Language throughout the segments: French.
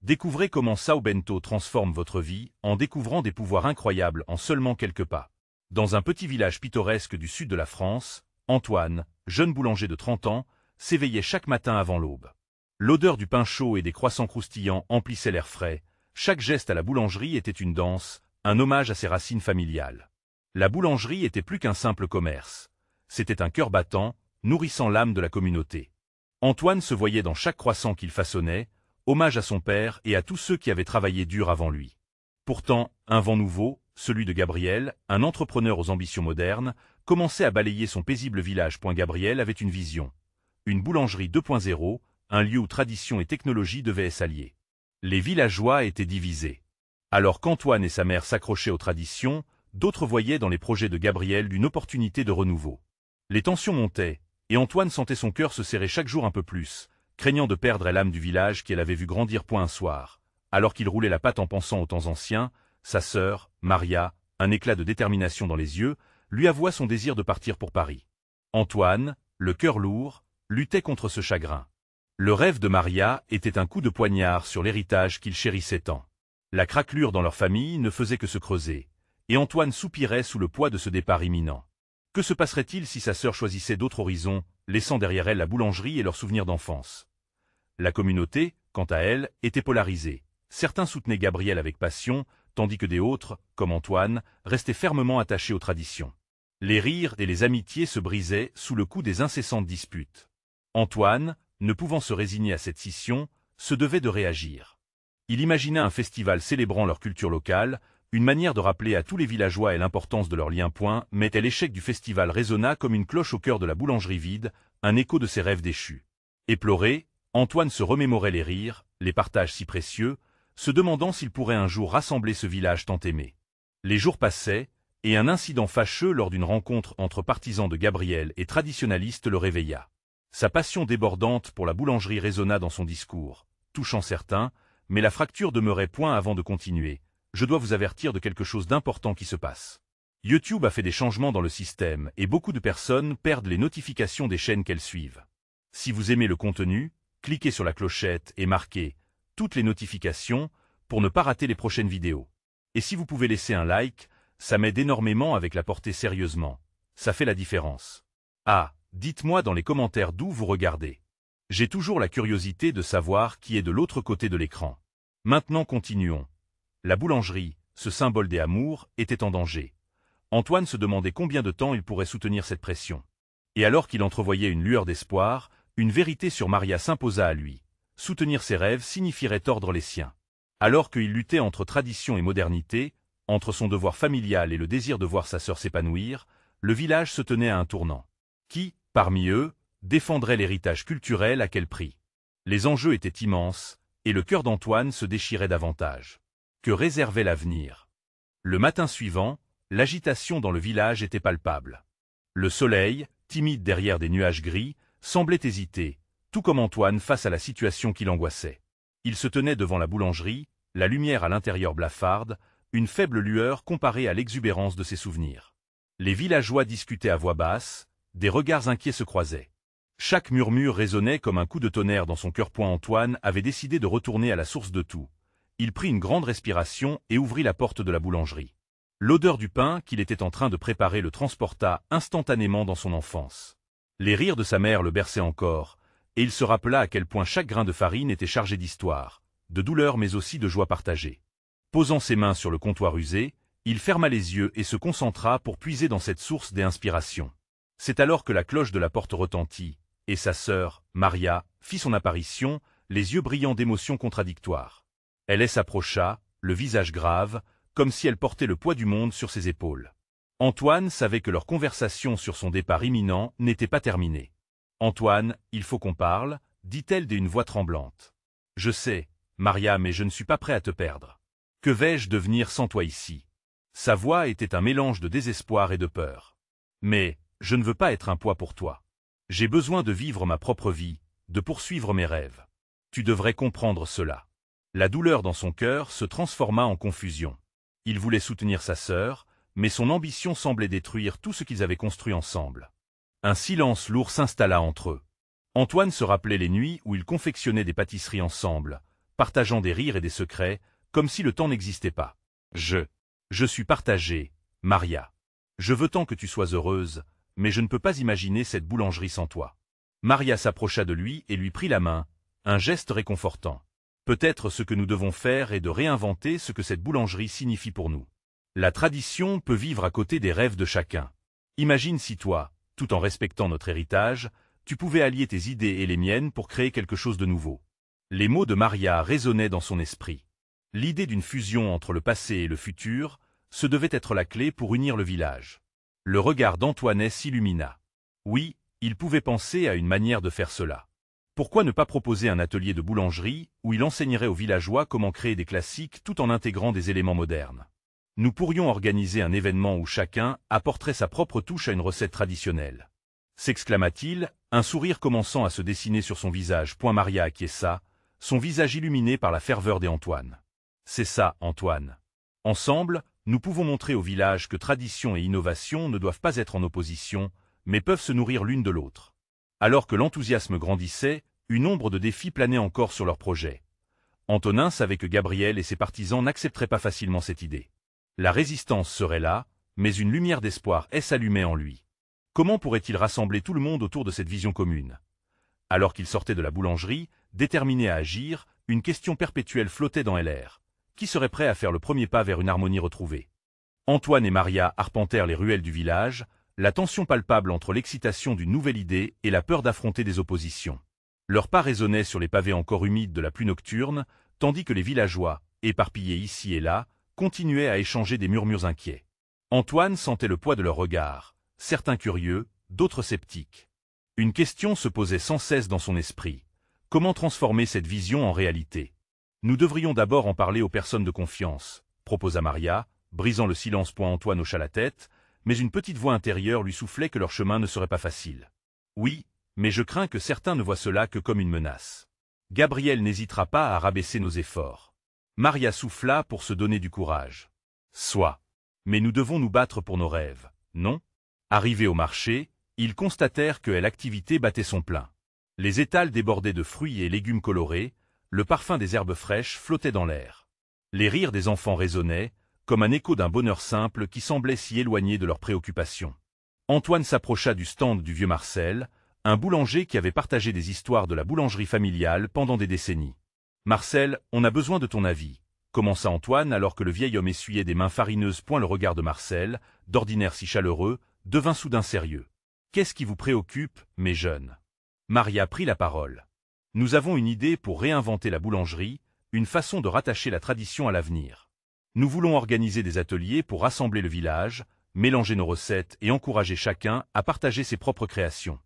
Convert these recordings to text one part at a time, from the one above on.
Découvrez comment Sao Bento transforme votre vie en découvrant des pouvoirs incroyables en seulement quelques pas. Dans un petit village pittoresque du sud de la France, Antoine, jeune boulanger de 30 ans, s'éveillait chaque matin avant l'aube. L'odeur du pain chaud et des croissants croustillants emplissait l'air frais. Chaque geste à la boulangerie était une danse, un hommage à ses racines familiales. La boulangerie était plus qu'un simple commerce. C'était un cœur battant, nourrissant l'âme de la communauté. Antoine se voyait dans chaque croissant qu'il façonnait, hommage à son père et à tous ceux qui avaient travaillé dur avant lui. Pourtant, un vent nouveau, celui de Gabriel, un entrepreneur aux ambitions modernes, commençait à balayer son paisible village. Gabriel avait une vision. Une boulangerie 2.0, un lieu où tradition et technologie devaient s'allier. Les villageois étaient divisés. Alors qu'Antoine et sa mère s'accrochaient aux traditions, d'autres voyaient dans les projets de Gabriel une opportunité de renouveau. Les tensions montaient, et Antoine sentait son cœur se serrer chaque jour un peu plus, craignant de perdre l'âme du village qu'elle avait vu grandir. Un soir, alors qu'il roulait la patte en pensant aux temps anciens, sa sœur, Maria, un éclat de détermination dans les yeux, lui avoua son désir de partir pour Paris. Antoine, le cœur lourd, luttait contre ce chagrin. Le rêve de Maria était un coup de poignard sur l'héritage qu'il chérissait tant. La craquelure dans leur famille ne faisait que se creuser, et Antoine soupirait sous le poids de ce départ imminent. Que se passerait-il si sa sœur choisissait d'autres horizons, laissant derrière elle la boulangerie et leurs souvenirs d'enfance? La communauté, quant à elle, était polarisée. Certains soutenaient Gabriel avec passion, tandis que d'autres, comme Antoine, restaient fermement attachés aux traditions. Les rires et les amitiés se brisaient sous le coup des incessantes disputes. Antoine, ne pouvant se résigner à cette scission, se devait de réagir. Il imagina un festival célébrant leur culture locale, une manière de rappeler à tous les villageois l'importance de leurs liens. Mais l'échec du festival résonna comme une cloche au cœur de la boulangerie vide, un écho de ses rêves déchus. Éploré, Antoine se remémorait les rires, les partages si précieux, se demandant s'il pourrait un jour rassembler ce village tant aimé. Les jours passaient, et un incident fâcheux lors d'une rencontre entre partisans de Gabriel et traditionalistes le réveilla. Sa passion débordante pour la boulangerie résonna dans son discours, touchant certains, mais la fracture demeurait. Avant de continuer, je dois vous avertir de quelque chose d'important qui se passe. YouTube a fait des changements dans le système et beaucoup de personnes perdent les notifications des chaînes qu'elles suivent. Si vous aimez le contenu, cliquez sur la clochette et marquez toutes les notifications pour ne pas rater les prochaines vidéos. Et si vous pouvez laisser un like, ça m'aide énormément avec la portée sérieusement. Ça fait la différence. Ah, dites-moi dans les commentaires d'où vous regardez. J'ai toujours la curiosité de savoir qui est de l'autre côté de l'écran. Maintenant continuons. La boulangerie, ce symbole des amours, était en danger. Antoine se demandait combien de temps il pourrait soutenir cette pression. Et alors qu'il entrevoyait une lueur d'espoir, une vérité sur Maria s'imposa à lui. Soutenir ses rêves signifierait tordre les siens. Alors qu'il luttait entre tradition et modernité, entre son devoir familial et le désir de voir sa sœur s'épanouir, le village se tenait à un tournant. Qui, parmi eux, défendrait l'héritage culturel à quel prix? Les enjeux étaient immenses, et le cœur d'Antoine se déchirait davantage. Que réservait l'avenir? Le matin suivant, l'agitation dans le village était palpable. Le soleil, timide derrière des nuages gris, semblait hésiter, tout comme Antoine face à la situation qui l'angoissait. Il se tenait devant la boulangerie, la lumière à l'intérieur blafarde, une faible lueur comparée à l'exubérance de ses souvenirs. Les villageois discutaient à voix basse, des regards inquiets se croisaient. Chaque murmure résonnait comme un coup de tonnerre dans son cœur. Antoine avait décidé de retourner à la source de tout. Il prit une grande respiration et ouvrit la porte de la boulangerie. L'odeur du pain qu'il était en train de préparer le transporta instantanément dans son enfance. Les rires de sa mère le berçaient encore, et il se rappela à quel point chaque grain de farine était chargé d'histoire, de douleur mais aussi de joie partagée. Posant ses mains sur le comptoir usé, il ferma les yeux et se concentra pour puiser dans cette source d'inspiration. C'est alors que la cloche de la porte retentit, et sa sœur, Maria, fit son apparition, les yeux brillants d'émotions contradictoires. Elle s'approcha, le visage grave, comme si elle portait le poids du monde sur ses épaules. Antoine savait que leur conversation sur son départ imminent n'était pas terminée. « Antoine, il faut qu'on parle, » dit-elle d'une voix tremblante. « Je sais, Maria, mais je ne suis pas prêt à te perdre. Que vais-je devenir sans toi ici ?» Sa voix était un mélange de désespoir et de peur. « Mais, je ne veux pas être un poids pour toi. J'ai besoin de vivre ma propre vie, de poursuivre mes rêves. Tu devrais comprendre cela. » La douleur dans son cœur se transforma en confusion. Il voulait soutenir sa sœur, mais son ambition semblait détruire tout ce qu'ils avaient construit ensemble. Un silence lourd s'installa entre eux. Antoine se rappelait les nuits où ils confectionnaient des pâtisseries ensemble, partageant des rires et des secrets, comme si le temps n'existait pas. Je suis partagé, Maria. Je veux tant que tu sois heureuse, mais je ne peux pas imaginer cette boulangerie sans toi. Maria s'approcha de lui et lui prit la main, un geste réconfortant. Peut-être ce que nous devons faire est de réinventer ce que cette boulangerie signifie pour nous. La tradition peut vivre à côté des rêves de chacun. Imagine si toi, tout en respectant notre héritage, tu pouvais allier tes idées et les miennes pour créer quelque chose de nouveau. Les mots de Maria résonnaient dans son esprit. L'idée d'une fusion entre le passé et le futur, ce devait être la clé pour unir le village. Le regard d'Antoine s'illumina. Oui, il pouvait penser à une manière de faire cela. Pourquoi ne pas proposer un atelier de boulangerie où il enseignerait aux villageois comment créer des classiques tout en intégrant des éléments modernes? Nous pourrions organiser un événement où chacun apporterait sa propre touche à une recette traditionnelle. S'exclama-t-il, un sourire commençant à se dessiner sur son visage. Maria acquiesça, son visage illuminé par la ferveur d'Antoine. C'est ça, Antoine. Ensemble, nous pouvons montrer au village que tradition et innovation ne doivent pas être en opposition, mais peuvent se nourrir l'une de l'autre. Alors que l'enthousiasme grandissait, une ombre de défis planait encore sur leur projet. Antonin savait que Gabriel et ses partisans n'accepteraient pas facilement cette idée. La résistance serait là, mais une lumière d'espoir s'allumait en lui. Comment pourrait-il rassembler tout le monde autour de cette vision commune? Alors qu'il sortait de la boulangerie, déterminé à agir, une question perpétuelle flottait dans l'air. Qui serait prêt à faire le premier pas vers une harmonie retrouvée? Antoine et Maria arpentèrent les ruelles du village, la tension palpable entre l'excitation d'une nouvelle idée et la peur d'affronter des oppositions. Leurs pas résonnaient sur les pavés encore humides de la pluie nocturne, tandis que les villageois, éparpillés ici et là, continuaient à échanger des murmures inquiets. Antoine sentait le poids de leurs regards, certains curieux, d'autres sceptiques. Une question se posait sans cesse dans son esprit. Comment transformer cette vision en réalité? Nous devrions d'abord en parler aux personnes de confiance, proposa Maria, brisant le silence. Antoine hocha la tête, mais une petite voix intérieure lui soufflait que leur chemin ne serait pas facile. Oui, mais je crains que certains ne voient cela que comme une menace. Gabriel n'hésitera pas à rabaisser nos efforts. Maria souffla pour se donner du courage. Soit. Mais nous devons nous battre pour nos rêves, non? Arrivés au marché, ils constatèrent que l'activité battait son plein. Les étals débordaient de fruits et légumes colorés, le parfum des herbes fraîches flottait dans l'air. Les rires des enfants résonnaient, comme un écho d'un bonheur simple qui semblait s'y éloigner de leurs préoccupations. Antoine s'approcha du stand du vieux Marcel, un boulanger qui avait partagé des histoires de la boulangerie familiale pendant des décennies. « Marcel, on a besoin de ton avis », commença Antoine alors que le vieil homme essuyait des mains farineuses. Le regard de Marcel, d'ordinaire si chaleureux, devint soudain sérieux. « Qu'est-ce qui vous préoccupe, mes jeunes ?» Maria prit la parole. « Nous avons une idée pour réinventer la boulangerie, une façon de rattacher la tradition à l'avenir. Nous voulons organiser des ateliers pour rassembler le village, mélanger nos recettes et encourager chacun à partager ses propres créations. »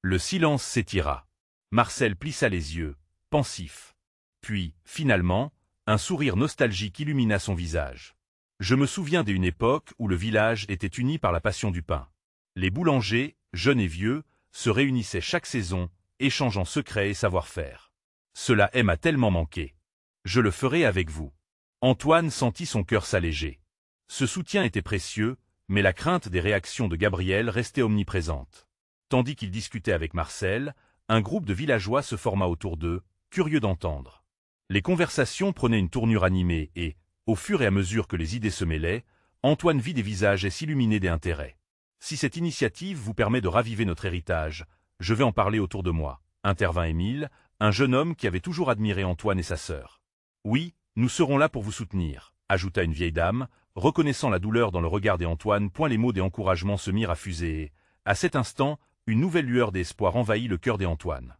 Le silence s'étira. Marcel plissa les yeux, pensif. Puis, finalement, un sourire nostalgique illumina son visage. « Je me souviens d'une époque où le village était uni par la passion du pain. Les boulangers, jeunes et vieux, se réunissaient chaque saison, échangeant secrets et savoir-faire. Cela m'a tellement manqué. Je le ferai avec vous. » Antoine sentit son cœur s'alléger. Ce soutien était précieux, mais la crainte des réactions de Gabriel restait omniprésente. Tandis qu'il discutait avec Marcel, un groupe de villageois se forma autour d'eux, curieux d'entendre. Les conversations prenaient une tournure animée et, au fur et à mesure que les idées se mêlaient, Antoine vit des visages s'illuminer d'intérêt. « Si cette initiative vous permet de raviver notre héritage, je vais en parler autour de moi », intervint Émile, un jeune homme qui avait toujours admiré Antoine et sa sœur. « Oui, nous serons là pour vous soutenir », ajouta une vieille dame, reconnaissant la douleur dans le regard d'Antoine. Les mots d'encouragement se mirent à fuser et, à cet instant, une nouvelle lueur d'espoir envahit le cœur d'Antoine.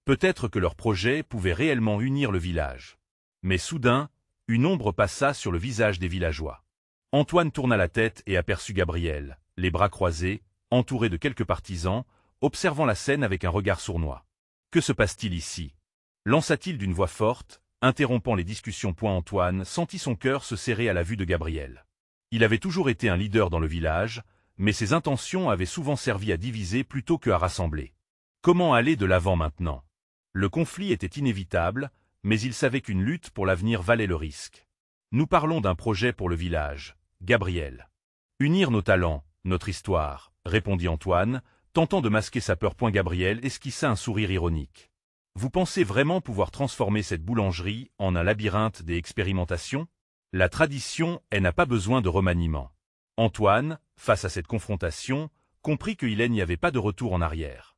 Peut-être que leur projet pouvait réellement unir le village. Mais soudain, une ombre passa sur le visage des villageois. Antoine tourna la tête et aperçut Gabriel, les bras croisés, entouré de quelques partisans, observant la scène avec un regard sournois. « Que se passe-t-il ici » lança-t-il d'une voix forte, interrompant les discussions. Antoine sentit son cœur se serrer à la vue de Gabriel. Il avait toujours été un leader dans le village, mais ses intentions avaient souvent servi à diviser plutôt qu'à rassembler. Comment aller de l'avant maintenant? Le conflit était inévitable, mais il savait qu'une lutte pour l'avenir valait le risque. Nous parlons d'un projet pour le village, Gabriel. Unir nos talents, notre histoire, répondit Antoine, tentant de masquer sa peur. Gabriel esquissa un sourire ironique. Vous pensez vraiment pouvoir transformer cette boulangerie en un labyrinthe des expérimentations? La tradition, elle n'a pas besoin de remaniement. Antoine, face à cette confrontation, comprit qu'il n'y avait pas de retour en arrière.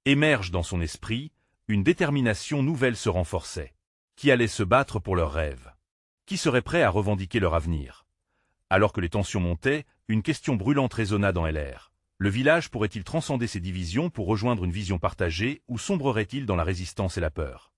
Émerge dans son esprit, une détermination nouvelle se renforçait. Qui allait se battre pour leurs rêves? Qui serait prêt à revendiquer leur avenir? Alors que les tensions montaient, une question brûlante résonna dans l'air. Le village pourrait-il transcender ses divisions pour rejoindre une vision partagée ou sombrerait-il dans la résistance et la peur?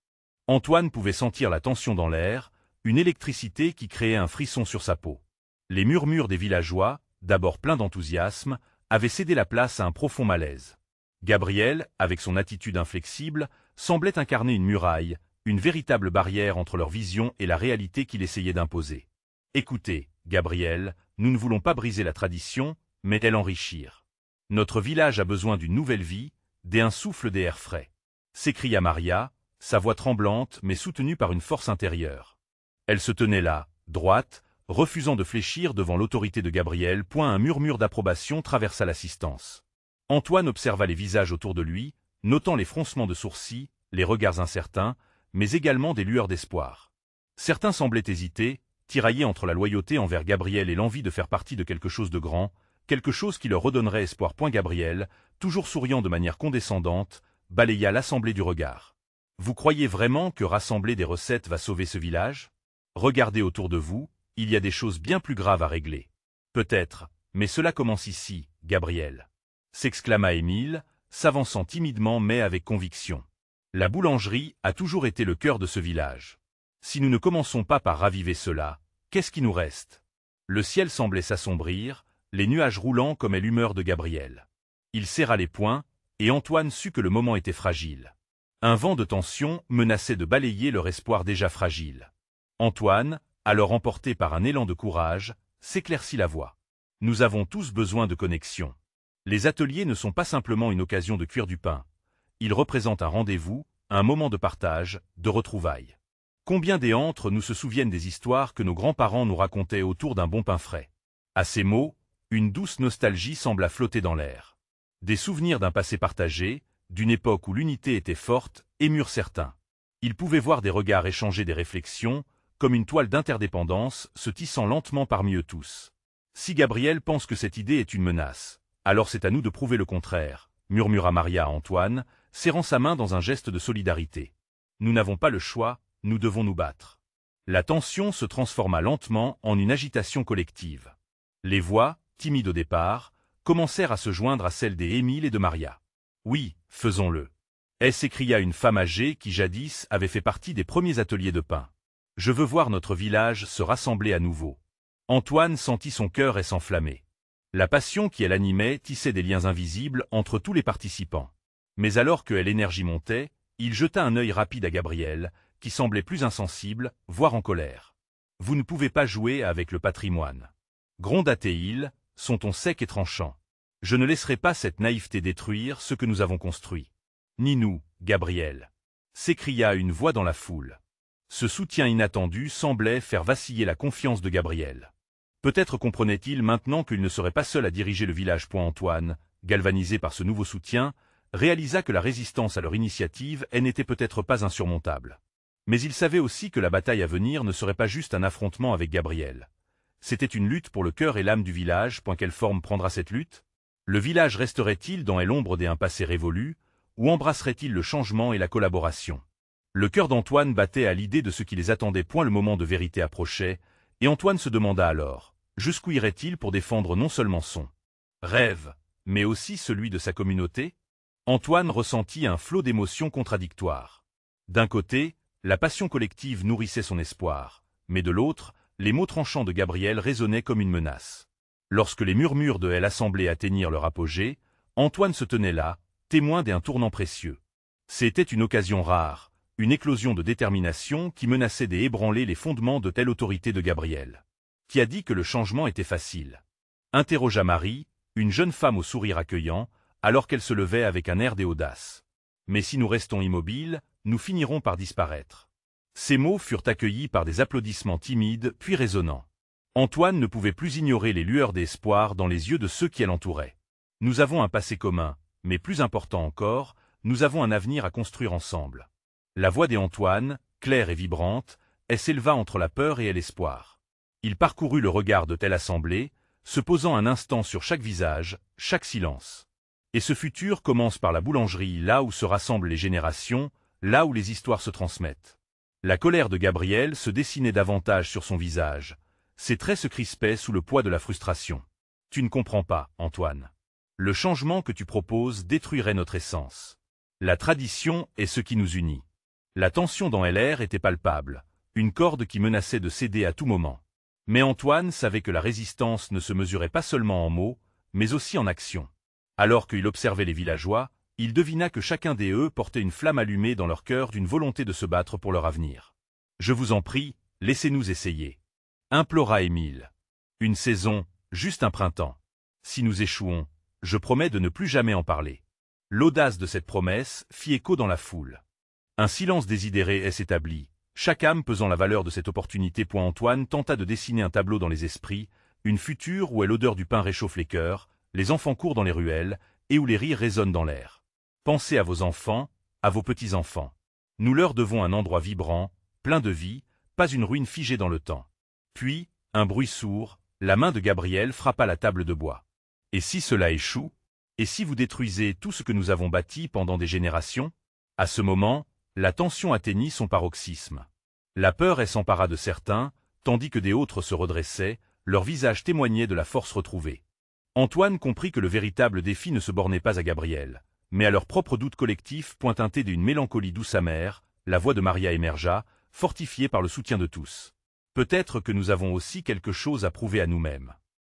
Antoine pouvait sentir la tension dans l'air, une électricité qui créait un frisson sur sa peau. Les murmures des villageois, d'abord pleins d'enthousiasme, avaient cédé la place à un profond malaise. Gabriel, avec son attitude inflexible, semblait incarner une muraille, une véritable barrière entre leur vision et la réalité qu'il essayait d'imposer. Écoutez, Gabriel, nous ne voulons pas briser la tradition, mais l'enrichir. Notre village a besoin d'une nouvelle vie, d'un souffle d'air frais. S'écria Maria, sa voix tremblante mais soutenue par une force intérieure. Elle se tenait là, droite, refusant de fléchir devant l'autorité de Gabriel. Un murmure d'approbation traversa l'assistance. Antoine observa les visages autour de lui, notant les froncements de sourcils, les regards incertains, mais également des lueurs d'espoir. Certains semblaient hésiter, tiraillés entre la loyauté envers Gabriel et l'envie de faire partie de quelque chose de grand, quelque chose qui leur redonnerait espoir. Gabriel, toujours souriant de manière condescendante, balaya l'assemblée du regard. Vous croyez vraiment que rassembler des recettes va sauver ce village? Regardez autour de vous, il y a des choses bien plus graves à régler. Peut-être, mais cela commence ici, Gabriel. S'exclama Émile, s'avançant timidement mais avec conviction. La boulangerie a toujours été le cœur de ce village. Si nous ne commençons pas par raviver cela, qu'est-ce qui nous reste? Le ciel semblait s'assombrir, les nuages roulant comme est l'humeur de Gabriel. Il serra les poings, et Antoine sut que le moment était fragile. Un vent de tension menaçait de balayer leur espoir déjà fragile. Antoine, alors emporté par un élan de courage, s'éclaircit la voix. Nous avons tous besoin de connexion. Les ateliers ne sont pas simplement une occasion de cuire du pain. Ils représentent un rendez-vous, un moment de partage, de retrouvailles. Combien d'entre nous se souviennent des histoires que nos grands-parents nous racontaient autour d'un bon pain frais? À ces mots, une douce nostalgie sembla flotter dans l'air. Des souvenirs d'un passé partagé, d'une époque où l'unité était forte, émurent certains. Ils pouvaient voir des regards échanger des réflexions, comme une toile d'interdépendance se tissant lentement parmi eux tous. Si Gabriel pense que cette idée est une menace, alors c'est à nous de prouver le contraire, murmura Maria à Antoine, serrant sa main dans un geste de solidarité. Nous n'avons pas le choix, nous devons nous battre. La tension se transforma lentement en une agitation collective. Les voix, timides au départ, commencèrent à se joindre à celles d'Émile et de Maria. Oui, faisons-le. S'écria une femme âgée qui jadis avait fait partie des premiers ateliers de pain. Je veux voir notre village se rassembler à nouveau. Antoine sentit son cœur s'enflammer. La passion qui l'animait tissait des liens invisibles entre tous les participants. Mais alors que l'énergie montait, il jeta un œil rapide à Gabriel, qui semblait plus insensible, voire en colère. Vous ne pouvez pas jouer avec le patrimoine. Gronda-t-il, son ton sec et tranchant. Je ne laisserai pas cette naïveté détruire ce que nous avons construit. Ni nous, Gabriel. S'écria une voix dans la foule. Ce soutien inattendu semblait faire vaciller la confiance de Gabriel. Peut-être comprenait-il maintenant qu'il ne serait pas seul à diriger le village. Antoine, galvanisé par ce nouveau soutien, réalisa que la résistance à leur initiative n'était peut-être pas insurmontable. Mais il savait aussi que la bataille à venir ne serait pas juste un affrontement avec Gabriel. C'était une lutte pour le cœur et l'âme du village. Quelle forme prendra cette lutte? Le village resterait-il dans l'ombre d'un passé révolu, ou embrasserait-il le changement et la collaboration? Le cœur d'Antoine battait à l'idée de ce qui les attendait. Le moment de vérité approchait, et Antoine se demanda alors, jusqu'où irait-il pour défendre non seulement son rêve, mais aussi celui de sa communauté? Antoine ressentit un flot d'émotions contradictoires. D'un côté, la passion collective nourrissait son espoir, mais de l'autre, les mots tranchants de Gabriel résonnaient comme une menace. Lorsque les murmures de l'assemblée atteignirent leur apogée, Antoine se tenait là, témoin d'un tournant précieux. C'était une occasion rare, une éclosion de détermination qui menaçait d'ébranler les fondements de telle autorité de Gabriel. Qui a dit que le changement était facile? Interrogea Marie, une jeune femme au sourire accueillant, alors qu'elle se levait avec un air d'audace. Mais si nous restons immobiles, nous finirons par disparaître. Ces mots furent accueillis par des applaudissements timides puis résonnants. Antoine ne pouvait plus ignorer les lueurs d'espoir dans les yeux de ceux qui l'entouraient. Nous avons un passé commun, mais plus important encore, nous avons un avenir à construire ensemble. La voix d'Antoine, claire et vibrante, s'éleva entre la peur et l'espoir. Il parcourut le regard de telle assemblée, se posant un instant sur chaque visage, chaque silence. Et ce futur commence par la boulangerie, là où se rassemblent les générations, là où les histoires se transmettent. La colère de Gabriel se dessinait davantage sur son visage. Ses traits se crispaient sous le poids de la frustration. « Tu ne comprends pas, Antoine. Le changement que tu proposes détruirait notre essence. La tradition est ce qui nous unit. » La tension dans LR était palpable, une corde qui menaçait de céder à tout moment. Mais Antoine savait que la résistance ne se mesurait pas seulement en mots, mais aussi en action. Alors qu'il observait les villageois, il devina que chacun d'eux portait une flamme allumée dans leur cœur d'une volonté de se battre pour leur avenir. « Je vous en prie, laissez-nous essayer. » implora Émile. « Une saison, juste un printemps. Si nous échouons, je promets de ne plus jamais en parler. » L'audace de cette promesse fit écho dans la foule. Un silence désidéré s'établit, chaque âme pesant la valeur de cette opportunité. Antoine tenta de dessiner un tableau dans les esprits, une future où l'odeur du pain réchauffe les cœurs, les enfants courent dans les ruelles, et où les rires résonnent dans l'air. Pensez à vos enfants, à vos petits-enfants. Nous leur devons un endroit vibrant, plein de vie, pas une ruine figée dans le temps. Puis, un bruit sourd, la main de Gabriel frappa la table de bois. Et si cela échoue? Et si vous détruisez tout ce que nous avons bâti pendant des générations? À ce moment, la tension atteignit son paroxysme. La peur s'empara de certains, tandis que des autres se redressaient, leurs visages témoignaient de la force retrouvée. Antoine comprit que le véritable défi ne se bornait pas à Gabriel, mais à leur propre doute collectif teinté d'une mélancolie douce amère. La voix de Maria émergea, fortifiée par le soutien de tous. Peut-être que nous avons aussi quelque chose à prouver à nous-mêmes.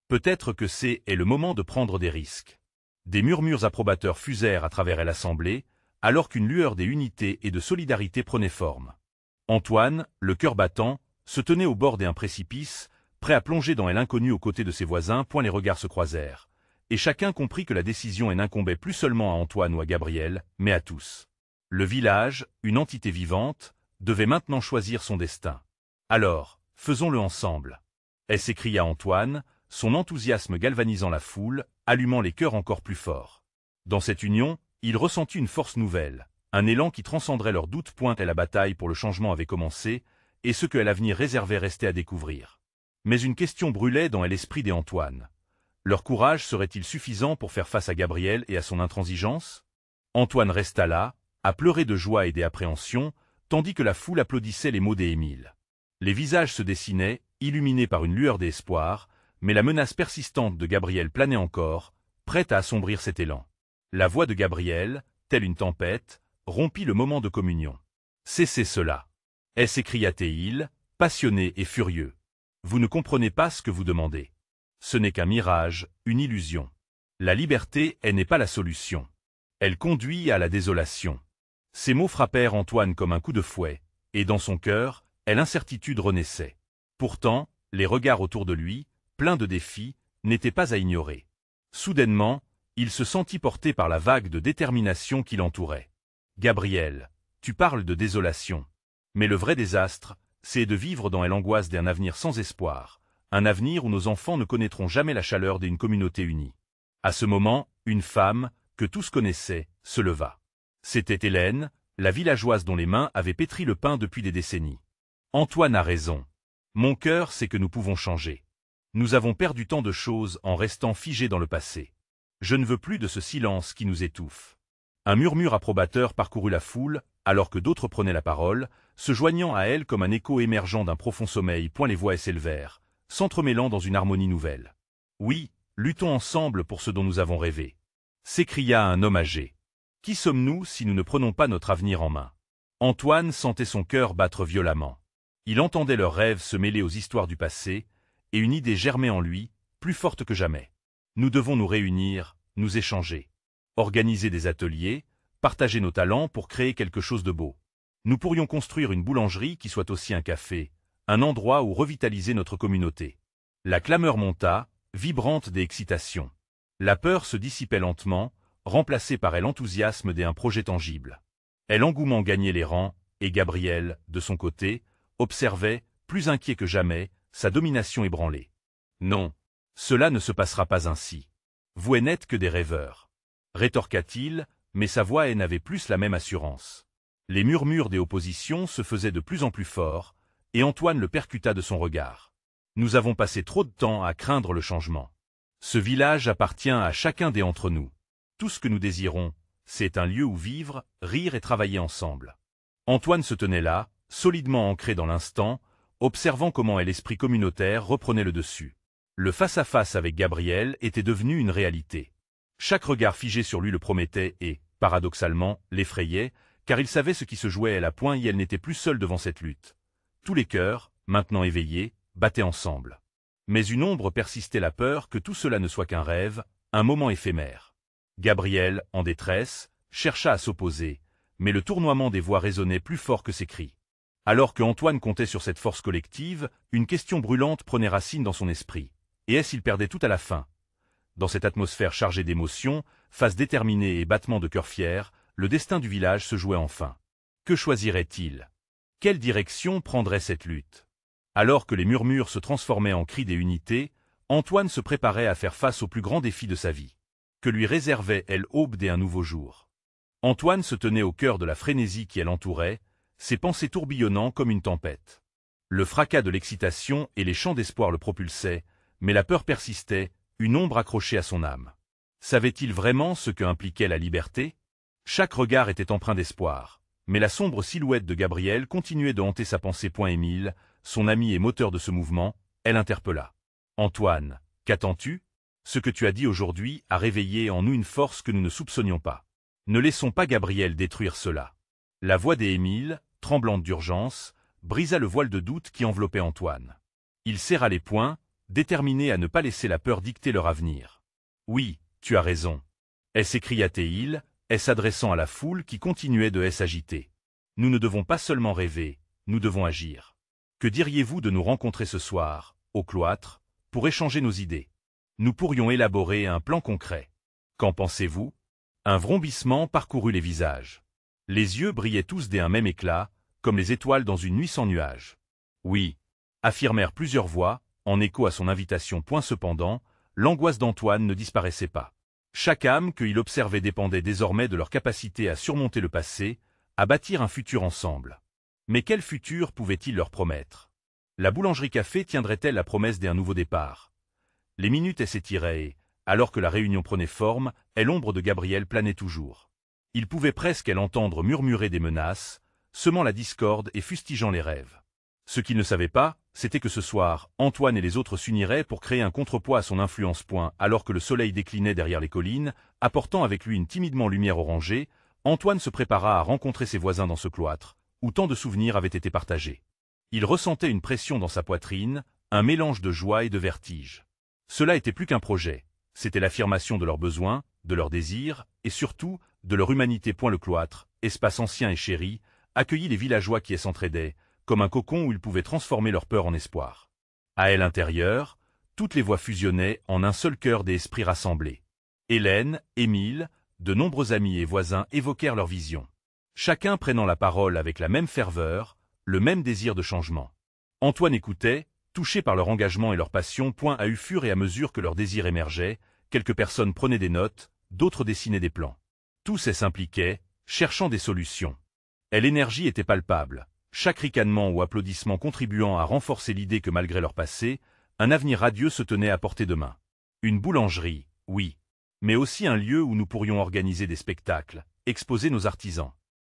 Peut-être que c'est le moment de prendre des risques. Des murmures approbateurs fusèrent à travers l'assemblée, alors qu'une lueur d'unité et de solidarité prenait forme. Antoine, le cœur battant, se tenait au bord d'un précipice, prêt à plonger dans l'inconnu aux côtés de ses voisins. Les regards se croisèrent, et chacun comprit que la décision n'incombait plus seulement à Antoine ou à Gabriel, mais à tous. Le village, une entité vivante, devait maintenant choisir son destin. Alors, faisons-le ensemble. S'écria Antoine, son enthousiasme galvanisant la foule, allumant les cœurs encore plus forts. Dans cette union, il ressentit une force nouvelle, un élan qui transcenderait leurs doutes. La bataille pour le changement avait commencé, et ce que l'avenir réservait restait à découvrir. Mais une question brûlait dans l'esprit d'Antoine. Leur courage serait-il suffisant pour faire face à Gabriel et à son intransigeance? Antoine resta là, à pleurer de joie et d'appréhension, tandis que la foule applaudissait les mots d'Émile. Les visages se dessinaient, illuminés par une lueur d'espoir, mais la menace persistante de Gabriel planait encore, prête à assombrir cet élan. La voix de Gabriel, telle une tempête, rompit le moment de communion. « Cessez cela !» s'écria-t-il, passionné et furieux. « Vous ne comprenez pas ce que vous demandez. Ce n'est qu'un mirage, une illusion. La liberté n'est pas la solution. Elle conduit à la désolation. » Ces mots frappèrent Antoine comme un coup de fouet, et dans son cœur, l'incertitude renaissait. Pourtant, les regards autour de lui, pleins de défis, n'étaient pas à ignorer. Soudainement, il se sentit porté par la vague de détermination qui l'entourait. « Gabriel, tu parles de désolation. Mais le vrai désastre, c'est de vivre dans l'angoisse d'un avenir sans espoir, un avenir où nos enfants ne connaîtront jamais la chaleur d'une communauté unie. » À ce moment, une femme, que tous connaissaient, se leva. C'était Hélène, la villageoise dont les mains avaient pétri le pain depuis des décennies. « Antoine a raison. Mon cœur sait que nous pouvons changer. Nous avons perdu tant de choses en restant figés dans le passé. Je ne veux plus de ce silence qui nous étouffe. » Un murmure approbateur parcourut la foule, alors que d'autres prenaient la parole, se joignant à elle comme un écho émergent d'un profond sommeil. Les voix s'élevèrent, s'entremêlant dans une harmonie nouvelle. « Oui, luttons ensemble pour ce dont nous avons rêvé. » s'écria un homme âgé. « Qui sommes-nous si nous ne prenons pas notre avenir en main ?» Antoine sentait son cœur battre violemment. Il entendait leurs rêves se mêler aux histoires du passé, et une idée germait en lui, plus forte que jamais. Nous devons nous réunir, nous échanger. Organiser des ateliers, partager nos talents pour créer quelque chose de beau. Nous pourrions construire une boulangerie qui soit aussi un café, un endroit où revitaliser notre communauté. La clameur monta, vibrante d'excitation. La peur se dissipait lentement, remplacée par l'enthousiasme d'un projet tangible. L'engouement gagnait les rangs, et Gabriel, de son côté, observait, plus inquiet que jamais, sa domination ébranlée. « Non, cela ne se passera pas ainsi. Vous n'êtes que des rêveurs. » rétorqua-t-il, mais sa voix n'avait plus la même assurance. Les murmures des oppositions se faisaient de plus en plus forts, et Antoine le percuta de son regard. Nous avons passé trop de temps à craindre le changement. Ce village appartient à chacun d'entre nous. Tout ce que nous désirons, c'est un lieu où vivre, rire et travailler ensemble. Antoine se tenait là, solidement ancré dans l'instant, observant comment l'esprit communautaire reprenait le dessus. Le face-à-face avec Gabriel était devenu une réalité. Chaque regard figé sur lui le promettait et, paradoxalement, l'effrayait, car il savait ce qui se jouait à la pointe et elle n'était plus seule devant cette lutte. Tous les cœurs, maintenant éveillés, battaient ensemble. Mais une ombre persistait, la peur que tout cela ne soit qu'un rêve, un moment éphémère. Gabriel, en détresse, chercha à s'opposer, mais le tournoiement des voix résonnait plus fort que ses cris. Alors que Antoine comptait sur cette force collective, une question brûlante prenait racine dans son esprit. Et est-ce qu'il perdait tout à la fin? Dans cette atmosphère chargée d'émotions, face déterminée et battements de cœur fiers, le destin du village se jouait enfin. Que choisirait-il? Quelle direction prendrait cette lutte? Alors que les murmures se transformaient en cris d'unité, Antoine se préparait à faire face au plus grand défi de sa vie. Que lui réservait l'aube d'un nouveau jour? Antoine se tenait au cœur de la frénésie qui l'entourait, ses pensées tourbillonnant comme une tempête. Le fracas de l'excitation et les chants d'espoir le propulsaient, mais la peur persistait, une ombre accrochée à son âme. Savait-il vraiment ce que impliquait la liberté? Chaque regard était empreint d'espoir, mais la sombre silhouette de Gabriel continuait de hanter sa pensée. Émile, son ami et moteur de ce mouvement, elle interpella. « Antoine, qu'attends-tu? Ce que tu as dit aujourd'hui a réveillé en nous une force que nous ne soupçonnions pas. Ne laissons pas Gabriel détruire cela. » La voix d'Émile, tremblante d'urgence, brisa le voile de doute qui enveloppait Antoine. Il serra les poings, déterminé à ne pas laisser la peur dicter leur avenir. « Oui, tu as raison. » s'écria-t-il, s'adressant à la foule qui continuait de s'agiter. « Nous ne devons pas seulement rêver, nous devons agir. Que diriez-vous de nous rencontrer ce soir, au cloître, pour échanger nos idées? Nous pourrions élaborer un plan concret. Qu'en pensez-vous » Un vrombissement parcourut les visages. Les yeux brillaient tous d'un même éclat, comme les étoiles dans une nuit sans nuages. « Oui » affirmèrent plusieurs voix, en écho à son invitation. Cependant, l'angoisse d'Antoine ne disparaissait pas. Chaque âme qu'il observait dépendait désormais de leur capacité à surmonter le passé, à bâtir un futur ensemble. Mais quel futur pouvait-il leur promettre? La boulangerie-café tiendrait-elle la promesse d'un nouveau départ? Les minutes s'étiraient et, alors que la réunion prenait forme, l'ombre de Gabriel planait toujours. Il pouvait presque l'entendre murmurer des menaces, semant la discorde et fustigeant les rêves. Ce qu'il ne savait pas, c'était que ce soir, Antoine et les autres s'uniraient pour créer un contrepoids à son influence. Alors que le soleil déclinait derrière les collines, apportant avec lui une timidement lumière orangée, Antoine se prépara à rencontrer ses voisins dans ce cloître, où tant de souvenirs avaient été partagés. Il ressentait une pression dans sa poitrine, un mélange de joie et de vertige. Cela était plus qu'un projet, c'était l'affirmation de leurs besoins, de leurs désirs, et surtout, de leur humanité. Le cloître, espace ancien et chéri, accueillit les villageois qui s'entraidaient, comme un cocon où ils pouvaient transformer leur peur en espoir. À l'intérieur, toutes les voix fusionnaient en un seul cœur des esprits rassemblés. Hélène, Émile, de nombreux amis et voisins évoquèrent leur vision. Chacun prenant la parole avec la même ferveur, le même désir de changement. Antoine écoutait, touché par leur engagement et leur passion. À fur et à mesure que leur désir émergeait, quelques personnes prenaient des notes, d'autres dessinaient des plans. Tous s'impliquaient, cherchant des solutions. L'énergie était palpable, chaque ricanement ou applaudissement contribuant à renforcer l'idée que malgré leur passé, un avenir radieux se tenait à portée de main. Une boulangerie, oui, mais aussi un lieu où nous pourrions organiser des spectacles, exposer nos artisans.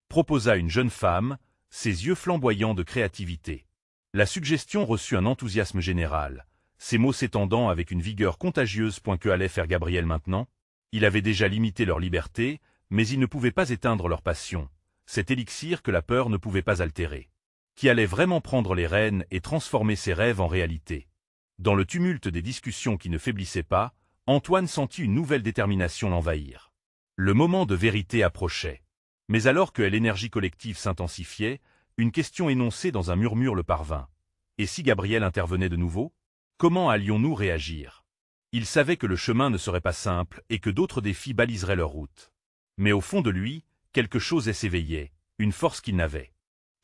Proposa une jeune femme, ses yeux flamboyants de créativité. La suggestion reçut un enthousiasme général, ces mots s'étendant avec une vigueur contagieuse. Que allait faire Gabriel maintenant? Il avait déjà limité leur liberté, mais il ne pouvait pas éteindre leur passion, cet élixir que la peur ne pouvait pas altérer. Qui allait vraiment prendre les rênes et transformer ses rêves en réalité? Dans le tumulte des discussions qui ne faiblissaient pas, Antoine sentit une nouvelle détermination l'envahir. Le moment de vérité approchait. Mais alors que l'énergie collective s'intensifiait, une question énoncée dans un murmure le parvint. Et si Gabriel intervenait de nouveau? Comment allions-nous réagir? Il savait que le chemin ne serait pas simple et que d'autres défis baliseraient leur route. Mais au fond de lui, quelque chose s'éveillait, une force qu'il n'avait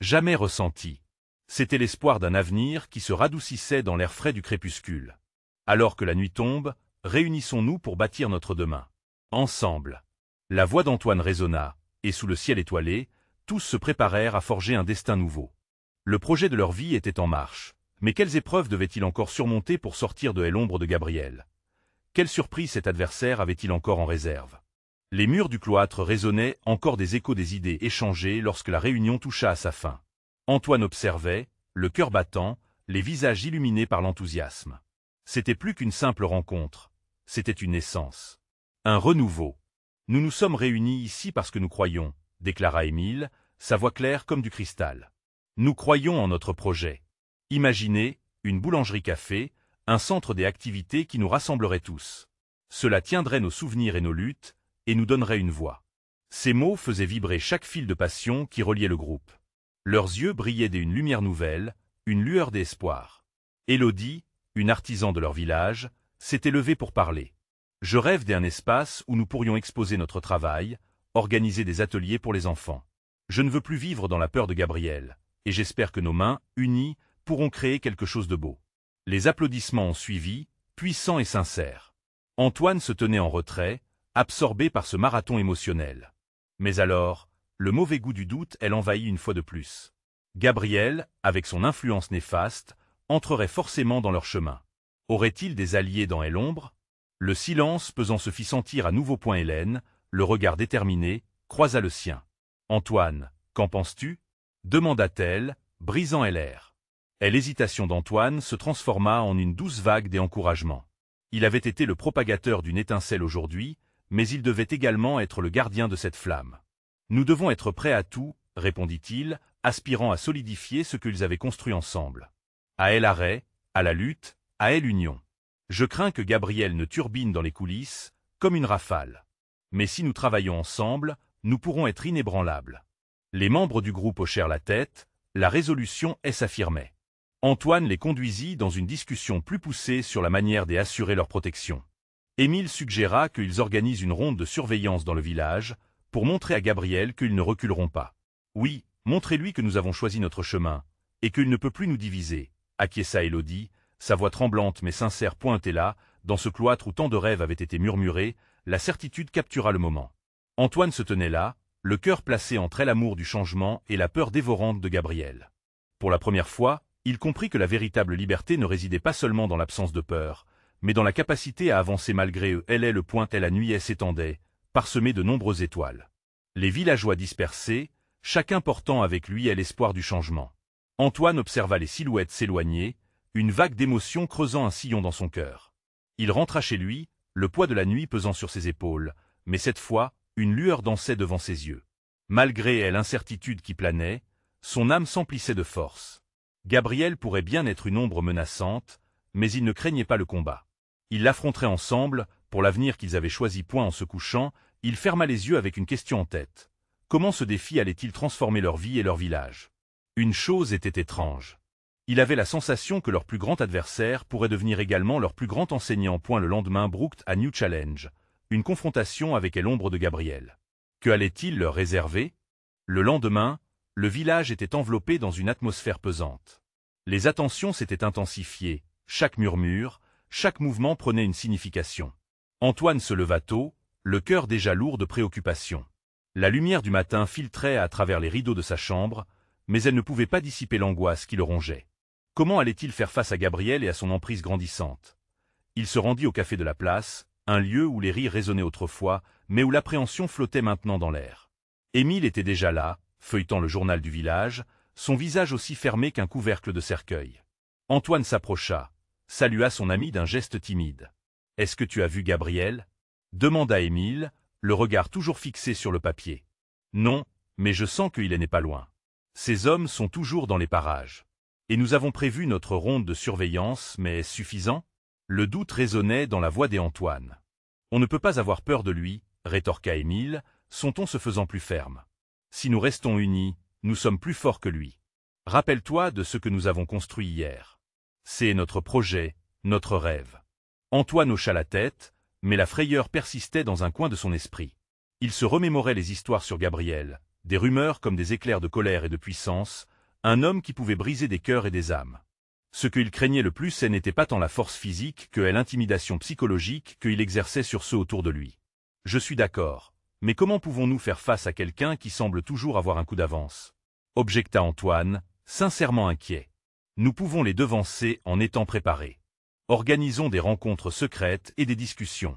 jamais ressentie. C'était l'espoir d'un avenir qui se radoucissait dans l'air frais du crépuscule. Alors que la nuit tombe, réunissons-nous pour bâtir notre demain. Ensemble. La voix d'Antoine résonna, et sous le ciel étoilé, tous se préparèrent à forger un destin nouveau. Le projet de leur vie était en marche. Mais quelles épreuves devaient-ils encore surmonter pour sortir de l'ombre de Gabriel? Quelle surprise cet adversaire avait-il encore en réserve? Les murs du cloître résonnaient encore des échos des idées échangées lorsque la réunion toucha à sa fin. Antoine observait, le cœur battant, les visages illuminés par l'enthousiasme. C'était plus qu'une simple rencontre, c'était une naissance. Un renouveau. Nous nous sommes réunis ici parce que nous croyons, déclara Émile, sa voix claire comme du cristal. Nous croyons en notre projet. Imaginez, une boulangerie-café, un centre des activités qui nous rassemblerait tous. Cela tiendrait nos souvenirs et nos luttes, et nous donnerait une voix. Ces mots faisaient vibrer chaque fil de passion qui reliait le groupe. Leurs yeux brillaient d'une lumière nouvelle, une lueur d'espoir. Élodie, une artisan de leur village, s'était levée pour parler. Je rêve d'un espace où nous pourrions exposer notre travail, organiser des ateliers pour les enfants. Je ne veux plus vivre dans la peur de Gabriel, et j'espère que nos mains, unies, pourront créer quelque chose de beau. Les applaudissements ont suivi, puissants et sincères. Antoine se tenait en retrait, absorbé par ce marathon émotionnel. Mais alors, le mauvais goût du doute l'envahit une fois de plus. Gabriel, avec son influence néfaste, entrerait forcément dans leur chemin. Aurait-il des alliés dans l'ombre? Le silence pesant se fit sentir à nouveau. Hélène, le regard déterminé, croisa le sien. « Antoine, qu'en penses-tu » demanda-t-elle, brisant l'air. L'hésitation d'Antoine se transforma en une douce vague d'encouragement. Il avait été le propagateur d'une étincelle aujourd'hui, mais il devait également être le gardien de cette flamme. « Nous devons être prêts à tout, » répondit-il, aspirant à solidifier ce qu'ils avaient construit ensemble. À l'arrêt, à la lutte, à l'union. Je crains que Gabriel ne turbine dans les coulisses, comme une rafale. Mais si nous travaillons ensemble, nous pourrons être inébranlables. Les membres du groupe hochèrent la tête, la résolution s'affirmait. Antoine les conduisit dans une discussion plus poussée sur la manière d'assurer leur protection. Émile suggéra qu'ils organisent une ronde de surveillance dans le village, pour montrer à Gabriel qu'ils ne reculeront pas. Oui, montrez-lui que nous avons choisi notre chemin, et qu'il ne peut plus nous diviser, acquiesça Élodie, sa voix tremblante mais sincère. Et là, dans ce cloître où tant de rêves avaient été murmurés, la certitude captura le moment. Antoine se tenait là, le cœur placé entre l'amour du changement et la peur dévorante de Gabriel. Pour la première fois, il comprit que la véritable liberté ne résidait pas seulement dans l'absence de peur, mais dans la capacité à avancer malgré eux. La nuit s'étendait, parsemée de nombreuses étoiles. Les villageois dispersés, chacun portant avec lui l'espoir du changement. Antoine observa les silhouettes s'éloigner, une vague d'émotion creusant un sillon dans son cœur. Il rentra chez lui, le poids de la nuit pesant sur ses épaules, mais cette fois, une lueur dansait devant ses yeux. Malgré l'incertitude qui planait, son âme s'emplissait de force. Gabriel pourrait bien être une ombre menaçante, mais il ne craignait pas le combat. Ils l'affronteraient ensemble, pour l'avenir qu'ils avaient choisi. En se couchant, il ferma les yeux avec une question en tête. Comment ce défi allait-il transformer leur vie et leur village? Une chose était étrange. Il avait la sensation que leur plus grand adversaire pourrait devenir également leur plus grand enseignant. Le lendemain brooked à New Challenge, une confrontation avec l'ombre de Gabriel. Que allait-il leur réserver? Le lendemain, le village était enveloppé dans une atmosphère pesante. Les attentions s'étaient intensifiées, chaque murmure, chaque mouvement prenait une signification. Antoine se leva tôt, le cœur déjà lourd de préoccupation. La lumière du matin filtrait à travers les rideaux de sa chambre, mais elle ne pouvait pas dissiper l'angoisse qui le rongeait. Comment allait-il faire face à Gabriel et à son emprise grandissante? Il se rendit au café de la place, un lieu où les rires résonnaient autrefois, mais où l'appréhension flottait maintenant dans l'air. Émile était déjà là, feuilletant le journal du village, son visage aussi fermé qu'un couvercle de cercueil. Antoine s'approcha, salua son ami d'un geste timide. « Est-ce que tu as vu Gabriel » demanda Émile, le regard toujours fixé sur le papier. « Non, mais je sens qu'il n'est pas loin. Ces hommes sont toujours dans les parages. Et nous avons prévu notre ronde de surveillance, mais est-ce suffisant ?» Le doute résonnait dans la voix d'Antoine. « On ne peut pas avoir peur de lui, » rétorqua Émile, son ton se faisant plus ferme. « Si nous restons unis, nous sommes plus forts que lui. Rappelle-toi de ce que nous avons construit hier. C'est notre projet, notre rêve. » Antoine hocha la tête, mais la frayeur persistait dans un coin de son esprit. Il se remémorait les histoires sur Gabriel, des rumeurs comme des éclairs de colère et de puissance, un homme qui pouvait briser des cœurs et des âmes. Ce qu'il craignait le plus, ce n'était pas tant la force physique que l'intimidation psychologique qu'il exerçait sur ceux autour de lui. « Je suis d'accord, Mais comment pouvons-nous faire face à quelqu'un qui semble toujours avoir un coup d'avance? Objecta Antoine, sincèrement inquiet. Nous pouvons les devancer en étant préparés. Organisons des rencontres secrètes et des discussions.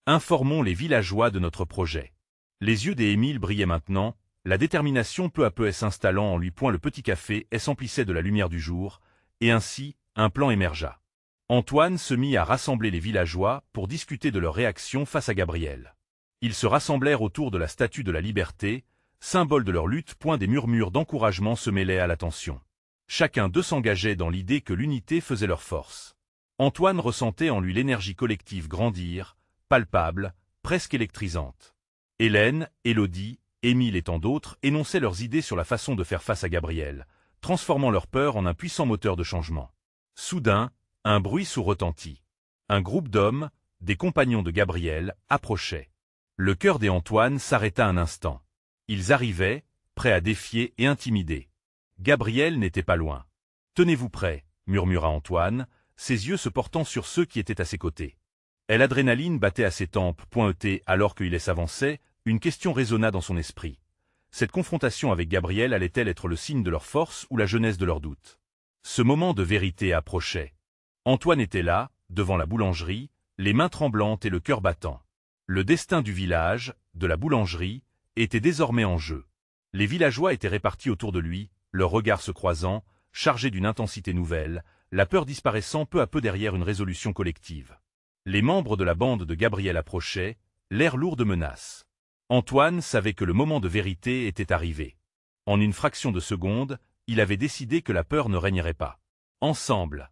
Informons les villageois de notre projet. Les yeux d'Émile brillaient maintenant, la détermination peu à peu s'installant en lui point le petit café s'emplissait de la lumière du jour, et ainsi, un plan émergea. Antoine se mit à rassembler les villageois pour discuter de leur réaction face à Gabriel. Ils se rassemblèrent autour de la statue de la liberté, symbole de leur lutte. Des murmures d'encouragement se mêlaient à l'attention. Chacun d'eux s'engageait dans l'idée que l'unité faisait leur force. Antoine ressentait en lui l'énergie collective grandir, palpable, presque électrisante. Hélène, Élodie, Émile et tant d'autres énonçaient leurs idées sur la façon de faire face à Gabriel, transformant leur peur en un puissant moteur de changement. Soudain, un bruit sourd retentit. Un groupe d'hommes, des compagnons de Gabriel, approchait. Le cœur d'Antoine s'arrêta un instant. Ils arrivaient, prêts à défier et intimider. Gabriel n'était pas loin. « Tenez-vous prêts » murmura Antoine, ses yeux se portant sur ceux qui étaient à ses côtés. L'adrénaline battait à ses tempes. Alors qu'il s'avançait, une question résonna dans son esprit. Cette confrontation avec Gabriel allait-elle être le signe de leur force ou la jeunesse de leur doute? Ce moment de vérité approchait. Antoine était là, devant la boulangerie, les mains tremblantes et le cœur battant. Le destin du village, de la boulangerie, était désormais en jeu. Les villageois étaient répartis autour de lui, leurs regards se croisant, chargés d'une intensité nouvelle, la peur disparaissant peu à peu derrière une résolution collective. Les membres de la bande de Gabriel approchaient, l'air lourd de menace. Antoine savait que le moment de vérité était arrivé. En une fraction de seconde, il avait décidé que la peur ne régnerait pas. « Ensemble !»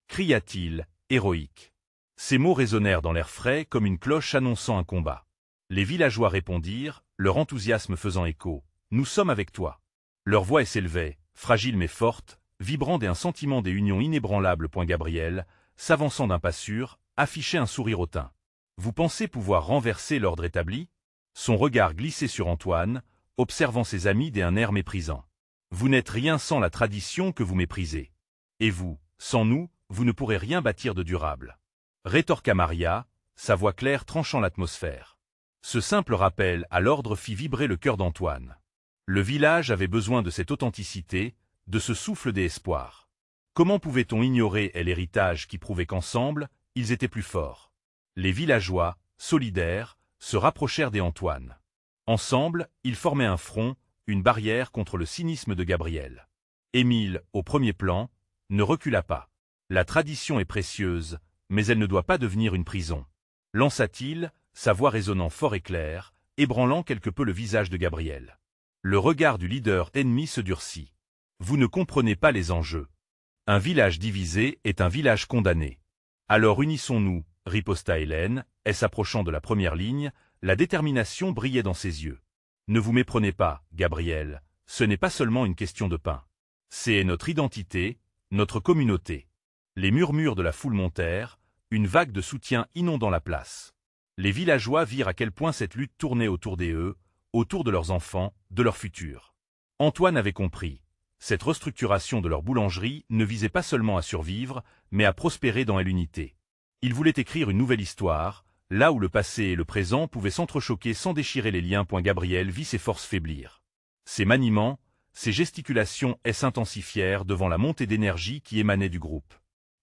cria-t-il, héroïque. Ces mots résonnèrent dans l'air frais comme une cloche annonçant un combat. Les villageois répondirent, leur enthousiasme faisant écho. « Nous sommes avec toi !» Leur voix s'élevait, fragile mais forte, vibrant d'un sentiment des unions inébranlables. Gabriel, s'avançant d'un pas sûr, affichait un sourire hautain. « Vous pensez pouvoir renverser l'ordre établi ?» Son regard glissait sur Antoine, observant ses amis d'un air méprisant. « Vous n'êtes rien sans la tradition que vous méprisez. Et vous, sans nous, vous ne pourrez rien bâtir de durable. » Rétorqua Maria, sa voix claire tranchant l'atmosphère. Ce simple rappel à l'ordre fit vibrer le cœur d'Antoine. Le village avait besoin de cette authenticité, de ce souffle d'espoir. Comment pouvait-on ignorer l'héritage qui prouvait qu'ensemble, ils étaient plus forts? Les villageois, solidaires, se rapprochèrent d'Antoine. Ensemble, ils formaient un front, une barrière contre le cynisme de Gabriel. Émile, au premier plan, ne recula pas. La tradition est précieuse, mais elle ne doit pas devenir une prison. Lança-t-il, sa voix résonnant fort et claire, ébranlant quelque peu le visage de Gabriel. Le regard du leader ennemi se durcit. Vous ne comprenez pas les enjeux. Un village divisé est un village condamné. Alors unissons-nous, riposta Hélène, s'approchant de la première ligne, la détermination brillait dans ses yeux. Ne vous méprenez pas, Gabriel, ce n'est pas seulement une question de pain. C'est notre identité, notre communauté. Les murmures de la foule montèrent, une vague de soutien inondant la place. Les villageois virent à quel point cette lutte tournait autour d'eux, autour de leurs enfants, de leur futur. Antoine avait compris. Cette restructuration de leur boulangerie ne visait pas seulement à survivre, mais à prospérer dans l'unité. Il voulait écrire une nouvelle histoire, là où le passé et le présent pouvaient s'entrechoquer sans déchirer les liens. Gabriel vit ses forces faiblir. Ses maniements, ses gesticulations s'intensifièrent devant la montée d'énergie qui émanait du groupe.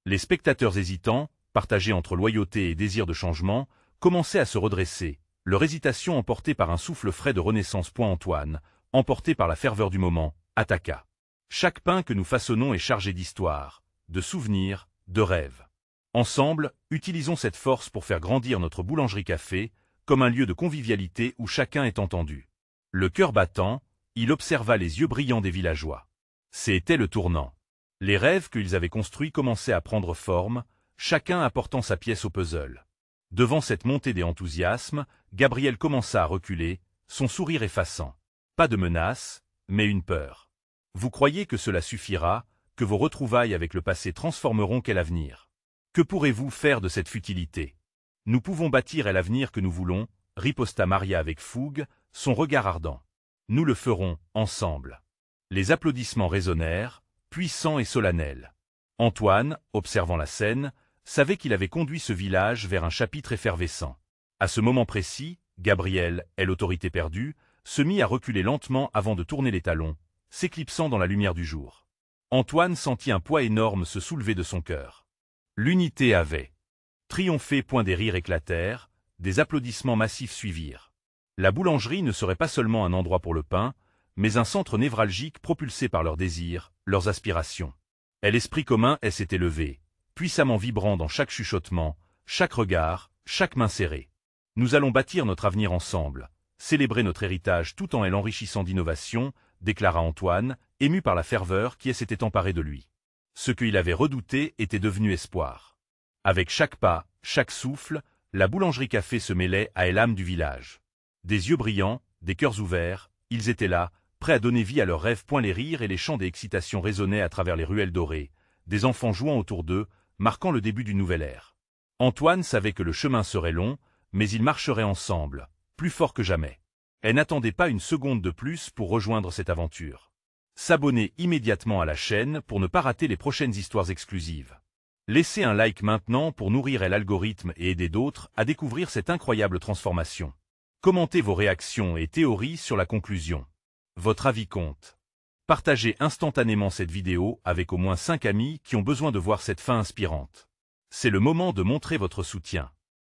Les spectateurs hésitants, partagés entre loyauté et désir de changement, commençaient à se redresser, leur hésitation emportée par un souffle frais de renaissance. Antoine, emporté par la ferveur du moment, attaqua. Chaque pain que nous façonnons est chargé d'histoire, de souvenirs, de rêves. Ensemble, utilisons cette force pour faire grandir notre boulangerie-café, comme un lieu de convivialité où chacun est entendu. Le cœur battant, il observa les yeux brillants des villageois. C'était le tournant. Les rêves qu'ils avaient construits commençaient à prendre forme, chacun apportant sa pièce au puzzle. Devant cette montée des enthousiasmes, Gabriel commença à reculer, son sourire effaçant. Pas de menace, mais une peur. Vous croyez que cela suffira, que vos retrouvailles avec le passé transformeront quel avenir? Que pourrez-vous faire de cette futilité? Nous pouvons bâtir l'avenir que nous voulons, riposta Maria avec fougue, son regard ardent. Nous le ferons, ensemble. Les applaudissements résonnèrent, puissants et solennels. Antoine, observant la scène, savait qu'il avait conduit ce village vers un chapitre effervescent. À ce moment précis, Gabriel, elle autorité perdue, se mit à reculer lentement avant de tourner les talons, s'éclipsant dans la lumière du jour. Antoine sentit un poids énorme se soulever de son cœur. L'unité avait triomphé. Des rires éclatèrent, des applaudissements massifs suivirent. La boulangerie ne serait pas seulement un endroit pour le pain, mais un centre névralgique propulsé par leurs désirs, leurs aspirations. Et l'esprit commun s'était levé, puissamment vibrant dans chaque chuchotement, chaque regard, chaque main serrée. Nous allons bâtir notre avenir ensemble, célébrer notre héritage tout en l'enrichissant d'innovation, déclara Antoine, ému par la ferveur qui s'était emparée de lui. Ce qu'il avait redouté était devenu espoir. Avec chaque pas, chaque souffle, la boulangerie-café se mêlait à l'âme du village. Des yeux brillants, des cœurs ouverts, ils étaient là, prêts à donner vie à leurs rêves. Les rires et les chants d'excitation résonnaient à travers les ruelles dorées, des enfants jouant autour d'eux, marquant le début d'une nouvelle ère. Antoine savait que le chemin serait long, mais ils marcheraient ensemble, plus forts que jamais. Elle n'attendait pas une seconde de plus pour rejoindre cette aventure. S'abonner immédiatement à la chaîne pour ne pas rater les prochaines histoires exclusives. Laissez un like maintenant pour nourrir l'algorithme et aider d'autres à découvrir cette incroyable transformation. Commentez vos réactions et théories sur la conclusion. Votre avis compte. Partagez instantanément cette vidéo avec au moins 5 amis qui ont besoin de voir cette fin inspirante. C'est le moment de montrer votre soutien.